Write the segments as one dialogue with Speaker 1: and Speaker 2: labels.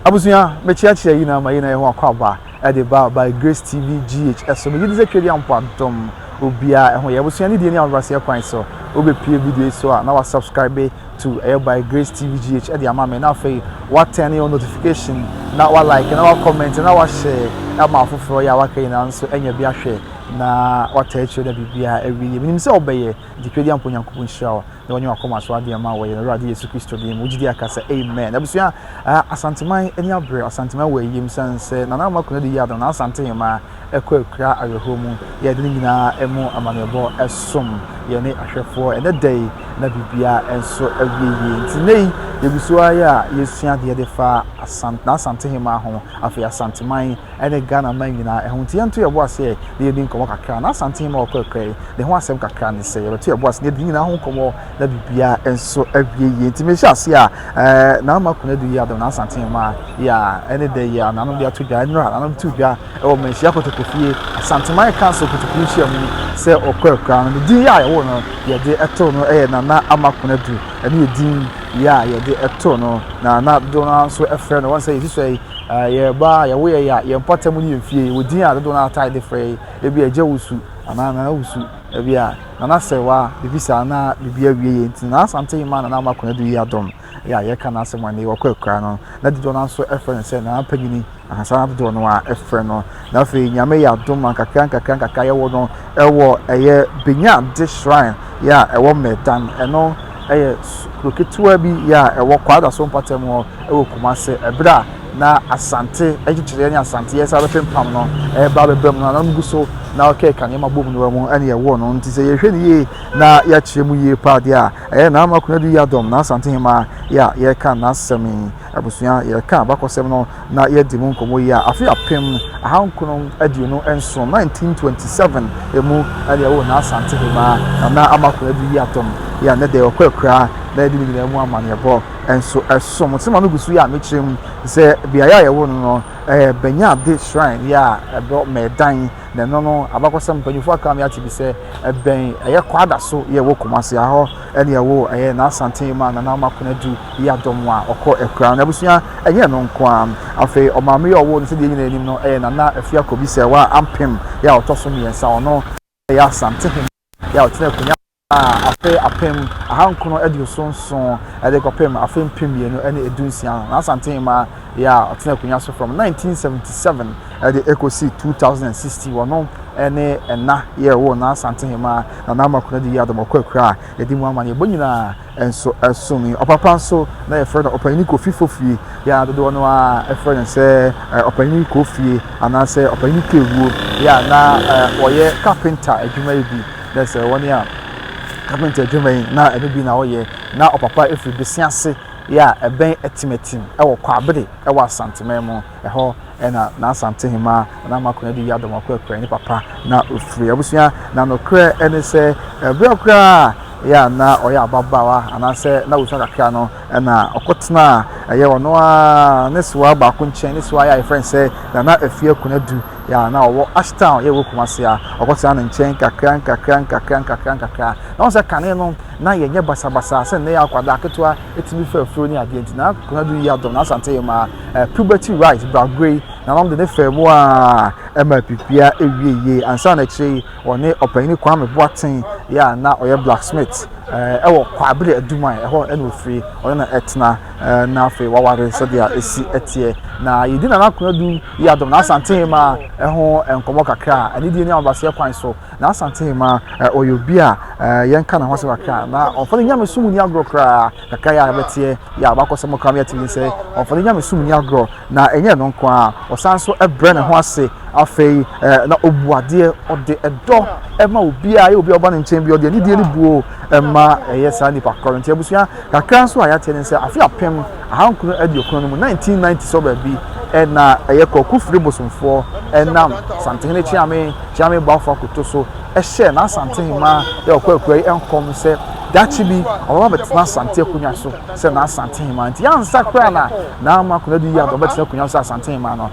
Speaker 1: Abusuya mechiachi yi na ma yi na ho akwaba e de ba by Grace TV GH so me gidi sekedi ampadom obia ho ye abusuya ni die ni awrase kwan so obe pie video so na wa subscribe to by Grace TV GH e de ama me na fe what turn your notification na wa like na wa comment na wa share ama afoforo ya wa kai na nso enya bia hwe na what echo da bibia every year nim se obeye dikedi amponyankopon hira na wonye akoma so ade ama wo ye na rade Yesu Kristo de mu gidi akasa amen abusuya asanteman eni abre asanteman we yim sanse na na makuna de Yiadom na asantema ekwa arehomu ye de nyina emu amanebo esom ye ne ahwefo ene day na bibia enso awieye ntinei yebusuwa ya yesua de de fa asantema ho afi asanteman ene Ghana man nyina ehun tiento ye bo ase ye din komo kakra na asantema okwa de ho asem kakra ne se ye beto ye bo ase ne din nyina ho komo na bibia enso awieye ntimehia ase a na makuna de Yiadom na asantema ya ene day ya na no de atudwa enra na no tudwa e wo menhia kotokofie asanteman council kotokunhia mu se okwa no din ya ye wo no ye de eto no na amakuna du ene din ya ye de eto no na do na so efre no won say this way ye ba ye we ya ye mpotemu ni mfie wo din a do na tie de frey e bi eje wusu na wusu e bi a na sewa bibisa na bibia wiye nti na asantema na amakuna du Yiadom ya ye kana asemane wakwa no na do na so efre say na pagini ahasa do no a efre no na fe nyame Yiadom kakra ye wo no ewo eye benya de shrine ya ewo medan eno eye kroketua bi ya ewo kwada so mpatemo ewo kumase ebra na asante egichire nya asante yesa be pempam no ba bebem no na mguso na okay kan yema bom no mu ene ye wo no nti se ye hwe ni ye na ya chire mu ye pa dia na amakuna du Yiadom na asante hima ya ye kan na asemi abusuya ye kan bakosem no na ye di mu nkomo ya afi apem ahankono aduno enso 1927 emu ene ye wo na asante hima na amakuna du Yiadom ya ne de okwa na di ni mu amane bo enso esom se manu gusu ya mechirem se bia ya ye wo no benya de shrine ya ebo medan na no abakosam panyufo aka me ati bi se ben eye kwada so ye wo komase aho ene ye wo na asantema na amakuna du Yiadom a okọ ekra na busuya enye no nko afi omame ye wo no se de nyina enim no na afia kobi se wa ampem ya otoso miensa ono ya asantema ya otena kunya afi apem ahankono edusonson ede kopem afi mpem ye no ene edunsia na asantema ya otena kunya so from 1977 ede ekosi 2060 wono ene na ye wo na asantema na amakuna du Yiadom okwa edi mu amane bonyina enso asumi opapa so na ye friend opani ko fifofie ya do no a friend se opani ko fie anase opani kewu ya na oye carpenter adwuma bi that's one ya carpenter adwuma na ene bi na oye na opapa efri besiase ya eben etimetim ewo kwabede ewo asantema mu eho na asantema na amakuna du Yiadom okwa ni papa na ofri abusuya na no kra ene se ebrokra ya na oya ababawa anase na wusa kakra no na okotena ye wono a neswa ba kunchen neswa ya friend say na afie Konadu ya na owo Ashtown ye wo kumase a okotena na nchen kakra na wonse kane no na ye nye basabasa se ne ya kwada ketua etimi fa afro ni ade nti na Konadu Yiadom na asantema puberty right bragwe na nom de ne femo a pipia ewieye ansa na chiri one opani kwame boaten ya na oye blacksmith ewo kwabere aduma eho ene ofri oye na etna na afi waware so dia esi etie na yidina na Konadu Yiadom na asantema eho enkomo kakra ani die ni abase kwan so na asantema oyobi a yenka na hwase kakra na onfani nyame sumu ni agro kra kakra ya betie ya abakosemo kram ya timi se onfani nyame sumu ni agro na enye no nko a osanso ebre ne ho ase afei na obuade ode edo ema obi a ye obi oba ne nchen bi ode ni die ni buo ema yesa ni pa current abusuya kakra nso ayate ne se afi apem ahankono adiokono no 1990 so ba bi na eye kokufri bosomfo enam santene chiame bafo akoto so ehye na asantema ye okwa enkom se dachi bi oba betena asante akunya so se na asantema nti yansa kra na amakuna du Yiadom betena akunya so asantema no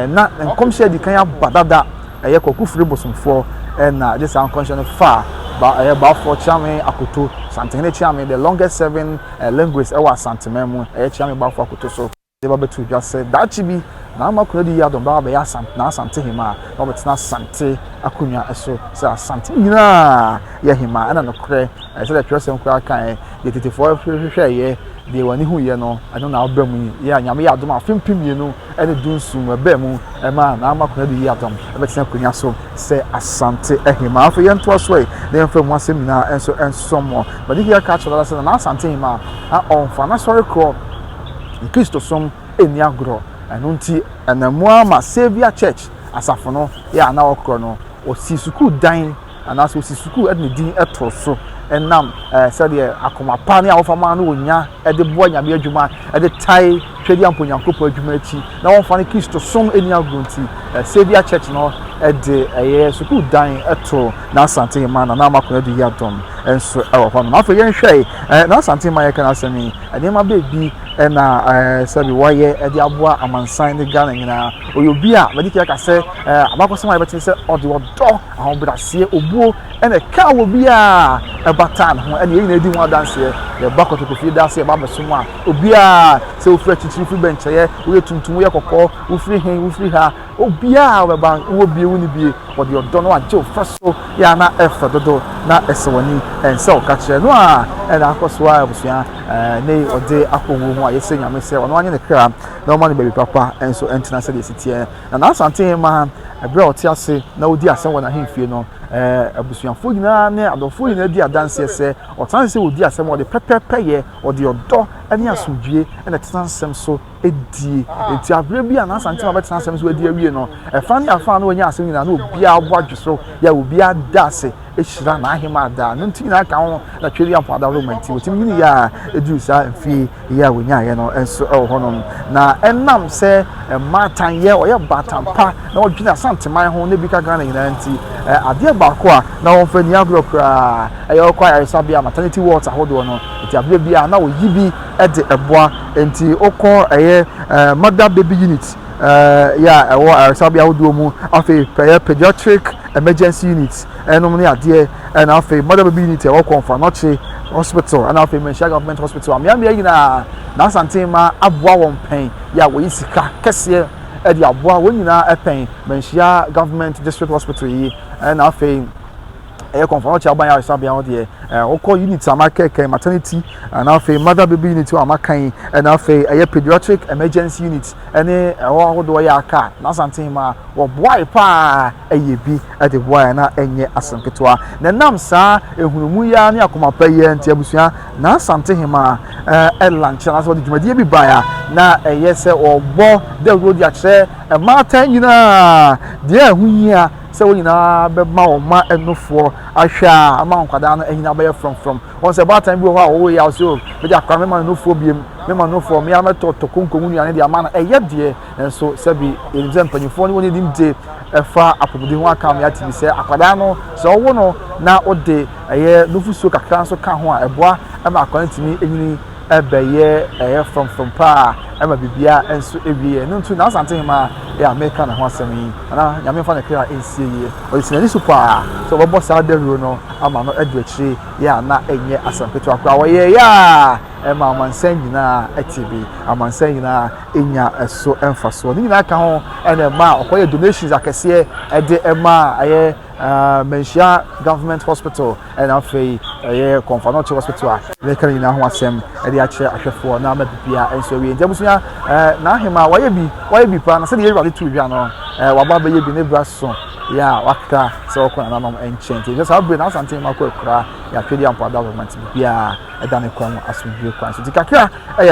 Speaker 1: na enkom she di kan ya badada eye kokufri bosomfo na this unconscious far ba bafo chiame akoto santene chiame the longest serving linguist ewa asantema mu chiame bafo akoto so they were to just say that chibi na ama Konadu Yiadom ba be asante hima ba betina asante akonya eso say asante nyina ye hima ana no kre say the person kra kan ye tetifo hwehwe ye de wani hu ye no ano na obamu ye anyame Yiadom afempim ye no ene dunsum abamu ma na ama Konadu Yiadom betina akonya so say asante hima afo ye nto so e de mfam asem na enso mo but here catch that say na asante hima on fa na sorry call Kristo som eni agro enunti enamua ma Savior Church asafo no ya na okro no osi suku dan anaso osi suku edne din etoso enam said the akoma pa ne awofama no onya ede bo nyame adwuma ede tai twedi amponyankopo adwuma achi na won fa ne Kristo som eni agro nti Savior Church no ede suku dan eto na ASANTEMAN na ama Konadu Yiadom enso ewo ho no afa yen hwe na ASANTEMAN ye kana asemi ade ma bebi na sabi waye ede aboa amansan ne Ghana nyina oyobi a medika ka se abakosema ye betin se ode odo ahobirase obuo ene ka obi a ebatan ho ene yin edi ho dance ye bakoto kofi dance ba beso a obi a se ofura chichiri fi benche ye wo tuntum ye kokko wo firi hen wo firi ha obi a obeba wo bie wo ni bie ode odo no aje ofraso ya na efa dodo na esewani ense o ka kire no a ene akoso a busua ne ode akowo ho a yese nyame se ono anye ne kra na o ma ne baby papa enso entina se de sitie na ASANTEMAN ebre otiase na odi asem wona hemfie no abusuafo nyina ne adofo nyina di adanse se otan se odi asem wo de pepepe odi odo ani asodwie na tsansem so edi enti abre bia na ASANTEMAN be tsansem so edi awie no efa ne afa na wonya asem nyina na obi abwadweso ya obi adase eshira na ahema da no nti nyina ka ho na tweri ampa da romanti wotim nyini ya edu sa mfie ya wonya ye no enso honom na enam se matan ye oye batampa na odwina ASANTEMAN ho ne bi ka Ghana nyina nti ade baako a na won fa ni agro kra ayo kwa Yaresabia maternity water hodo no enti abre bia na oyibi ede eboa enti okon mother baby unit ya ewo Yaresabia hodo mu afi pediatric emergency unit enom ne ade na afi mother baby unit ewo Konadu hospital and afi Menshia government hospital amia yina na ASANTEMAN aboa won pen ya wo yisika kese edi aboa won nyina epen Menshia government district hospital yi and afi Konadu aban Yaresabia ho de oko unit amaka maternity and afi mother baby unit amaka and afi pediatric emergency unit ene hodo ya aka na ASANTEMAN wo boy pa eyebi ede boy na enye asanketwa na nam sa ehunumu ya ne akomapa ye nti abusua na ASANTEMAN lanche na so de dwumadie bi baya na se obo de road ya kire mata nyina de ahunyia se wonyina be ma o ma enofo ahwa ama nkwada no ehina be from once about time bi ho a wo ya so be ja kwa me ma enofo biem me ma enofo me ama to konkomu nuane de ama na de enso se bi empanyifo ne woni dimde efa apobudi ho aka me ati se akwada no so wo no na ode nofuso kakra so ka ho a eboa ama akwana timi enyini ebeye from pa ama bibia enso ewie no ntu na ASANTEMAN ya America na ho asemi na nyame fa na kra ensie ye o sinani super so bobo sa dero no ama no eduachi ya na enye asampeto akwa wo ye ya ma amansan nyina atibi amansan nyina enya eso emfaso ni nyina ka ho ene ma okoye donations akese ede ema aye Menshia government hospital and afi Konadu hospital le kan nyina ho asem ede a kire ahwefo na amabibia enso wie njabusunya na hema waye bi pa na se de yewade tu bia no waba be ye bi ne braso ya waka se okona na nom enchant just have na ASANTEMAN ko ekura ya twedi ampa da government bia eda ne kwan asubie kwan so tikakra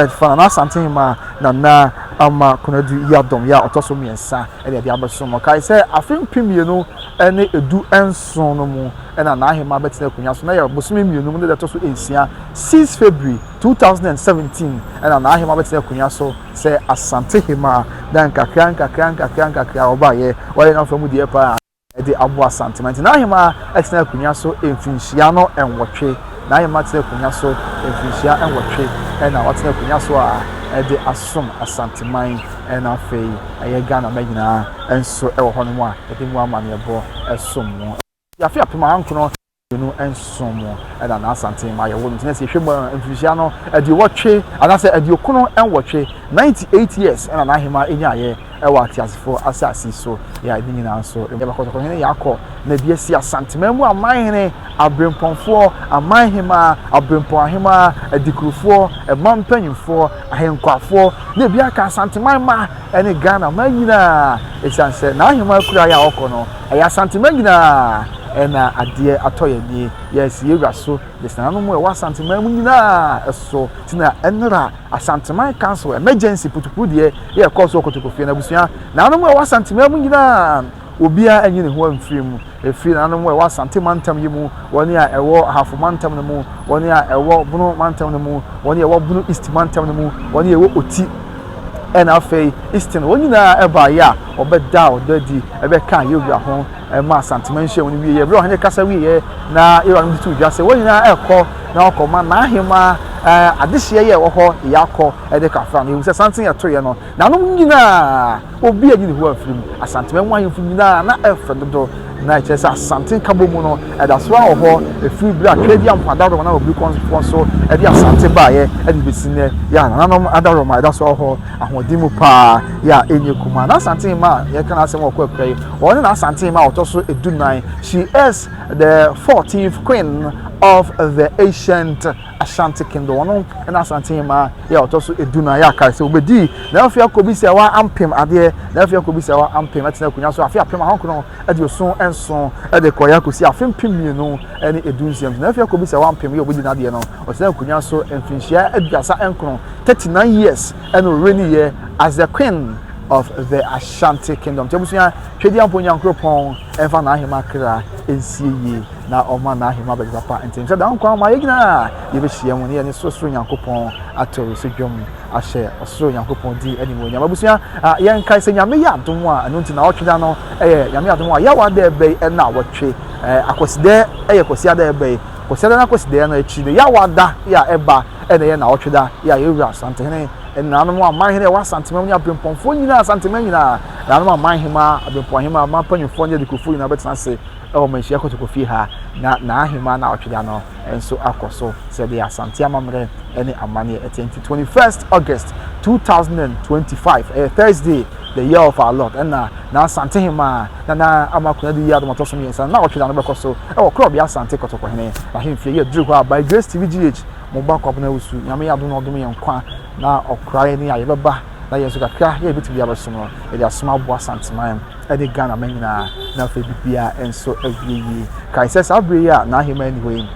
Speaker 1: fa na ASANTEMAN na ama Konadu Yiadom ya otoso miensa ede de abaso mo kai se afempimie no ene edu enson no mu ena na ahema betina kunya so na ya bosome mienu mu de toso ensia 6 February 2017 ena na ahema betina kunya so se ASANTEMAN dan kakra obaye waye na famu die pa ede abo ASANTEMAN na ahema betina kunya so emfinhia no enwotwe na ahema betina kunya so emfinhia enwotwe ena watina kunya so a ede asom ASANTEMAN ena fei Ghana magina enso ewo hono mu a ede mu amane ebo esom no ya fe apema ankono no ensomo e da na ASANTEMAN ye wonu tinese hwemo mfirihia no e de wotwe anase e de okuno enwotwe 98 years na ahema enyaye e wa atiasefo asasi so ya edini na so e bakọ ko hene yakọ na bia si ASANTEMAN mu amanhene abremponfo amanhema abrempon ahema adikurufo e mampanyimfo ahenkwafo na bia ka ASANTEMAN ma ene Ghana manyina e sanse na ahema kura ya okọ no e ASANTEMAN nyina ena ade atoye ni yes yewra so desana no wa ASANTEMAN mu nyina eso tina enra ASANTEMAN council emergency putupu de ye course okotokofie na busua na no wa ASANTEMAN mu nyina obia anyi ne ho amfiri mu efiri na no wa ASANTEMAN tam yimu woni a ewo hafu mantam ne mu woni a ewo bunu mantam ne mu woni ewo bunu east mantam ne mu woni ewo oti ena afei eastern woni na eba ya obeda odadi ebe kan yewra ho ma ASANTEMAN hye woni wie ye bro hanye kasa wie ye na ewa no ditu dwa se woni na ekọ na okoma na ahema adehye ye wo ho yakọ ede kafra na ewuse santen yeto ye no na no nyina obi anyi ne ho afrim ASANTEMAN mu ahemfu nyina na efedodo na chesa ASANTEMAN kabo mu no eda so ho efiri bra kredi ampadaro na obi konfo so ede ASANTEMAN ba ye ede besine ya na no adaro ma eda so ho ahodimu pa ya enye kuma na ASANTEMAN ye kana asem okwakwai woni na ASANTEMAN otoso edunan. She is the 14th queen of the ancient Ashanti Kingdom. No, and ASANTEMAN ya otoso edunan ya kai se obedi na afia kobisi wa ampem ade na afia kobisi wa ampem atina kunya so afia apem ahonko ade osun enson ade koya kosi afem pemienu ene edunsiam na afia kobisi wa ampem ya obedi na ade no otina kunya so emfinhia aduasa enkono 39 years and already here as the queen of the Ashanti Kingdom. Tebusuya twedi amponya nkropon enfa na ahema kra ensieye na oma na ahema be papa enten se da nkwa ma yegina ye be hia mu ne ne sosoro nyankopon atori so dwom ahye osoro nyankopon di animo nya babusuya yen kai se nyame ya adom a anu ntina otweda no nyame adom a ya wa da ebe na wotwe akoside kosia da ebe kosia da na koside na echi de ya wa da ya eba ene ye na otweda ya yewura ASANTEMAN na no amanhene wa ASANTEMAN nya bemponfo nyina ASANTEMAN nyina na no amanhema abemponhema mapanyufo nya dikufu nyina betena se o manhia kotokofie ha na ahema na otweda no enso akoso se de ASANTEMAN mamre ene amane 21st August 2025 Thursday the year of our Lord and na ASANTEMAN na amakuna di Yiadom toso mi ensa na otweda no bekoso e wo kro bia ASANTE kotoko hene na hemfie ye duru kwa by Grace TV GH mo ba kwa na wusu nyame Yiadom no dom yenkwa na okrai ni ayebeba na yesu kakra ye bitu bia besomo e dia soma bo ASANTEMAN e de Ghana manyina na fe bibia enso awiyi kai se sabre ya na ahema ni hoyi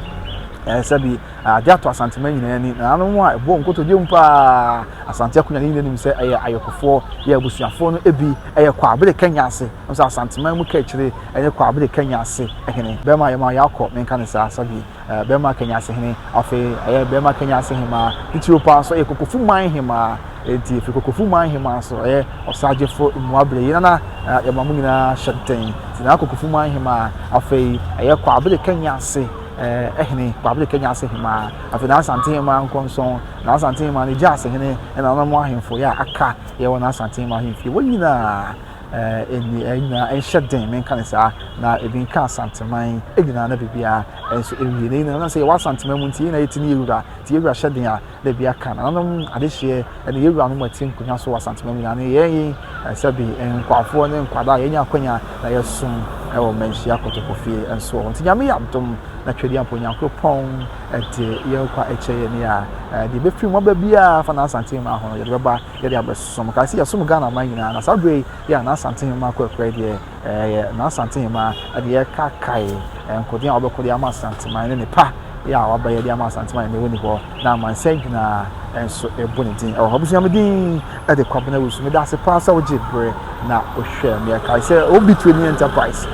Speaker 1: sabi dia to ASANTEMAN nyina ni na no a ebo nkoto de mpa asante akunya ni nim se ayekofo ye abusuafo no ebi kwa abere Kenya ase so ASANTEMAN mu ka kire kwa abere Kenya ase ehene be ma yema yakọ menka ne sa sabi be ma Kenya ase hene afi be ma Kenya ase hema titiro pa so ekokofu man hema enti fikokofu man hema so osagefo muabere yina na yemamu nyina shenten tina kokofu man hema afi kwa abere Kenya ase ehne kwabere Kenya ase hema afi na ASANTEMAN nkonson na ASANTEMAN ni jase hene na na mo ahemfo ya aka ye wona ASANTEMAN ahemfie wonyina en shedden men kan sa na ebin ka ASANTEMAN egina na bibia enso ewie ne na say wa ASANTEMAN munti na yetini yewura ti yewura shedden a na bia kan na no adehye ene yewura no matin kunya so ASANTEMAN na ne yen sabi enkwafo ne nkwada yenya kwanya na yesum ewo menhia kotokofie enso onti nyame yadom na twedi amponya nkropon ete ye kwa echeye ne a de be film oba bia fa na ASANTEMAN ho ye beba ye de abesom ka si yasum Ghana manyina na sabre ya na ASANTEMAN kwekwe de na ASANTEMAN ade ye kakai enkodia obekodi ama ASANTEMAN ne pa ya waba ye de ama ASANTEMAN ne woni ho na mansegina enso ebonidin obusuamedin ade kwabena wusu me da se pa sa ojebre na ohwe me kai se obi trading enterprise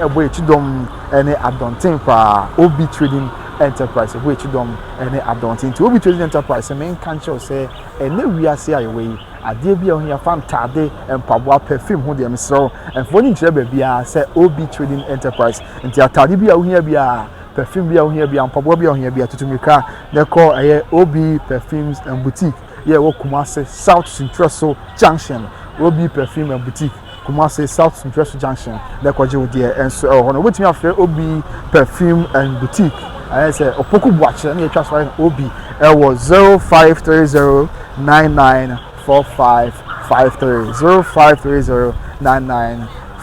Speaker 1: ebo Yiadom ene adontin pa obi trading enterprise ebo Yiadom ene adontin to obi trading enterprise me kan che se ene wiase ayewe ade bia ohia fantade empabo perfume ho de mesro enfo ni nkire ba bia se obi trading enterprise nti atade bia ohia bia perfume bia ohia bia empabo bia ohia bia tutumika de call obi perfumes and boutique ye wo Kumasi South Central Junction obi perfume and boutique Kumasi South Central Junction na kwaje wodi e enso e ho no wetimi afre obi perfume and boutique I say opoku buache na etwa so obi e wo 0530994553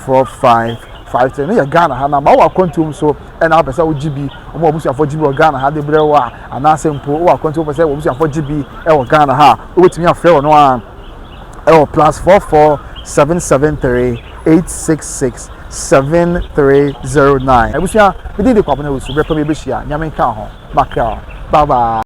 Speaker 1: 0530994553 no ya Ghana ha na ba wa kontum so e na pesa wo GB omo obusuafo GB wo Ghana ha de bre wa anase mpo wo kontum pesa wo obusuafo GB e wo Ghana ha wetimi afre wo no a e wo +4477386670309 ebusia we dey dey kwapona we so bre pa me be hia nyame ka ho makra bye bye.